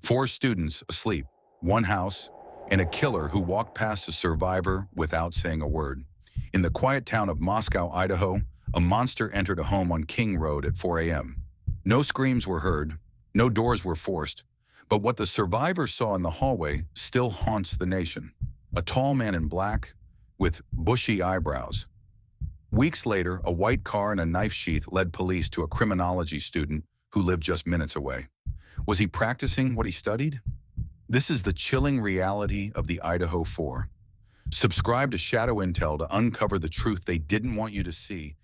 Four students asleep, one house, and a killer who walked past a survivor without saying a word. In the quiet town of Moscow, Idaho, a monster entered a home on King Road at 4 a.m. No screams were heard, no doors were forced, but what the survivor saw in the hallway still haunts the nation. A tall man in black, with bushy eyebrows. Weeks later, a white car and a knife sheath led police to a criminology student who lived just minutes away. Was he practicing what he studied? This is the chilling reality of the Idaho 4. Subscribe to Shadow Intel to uncover the truth they didn't want you to see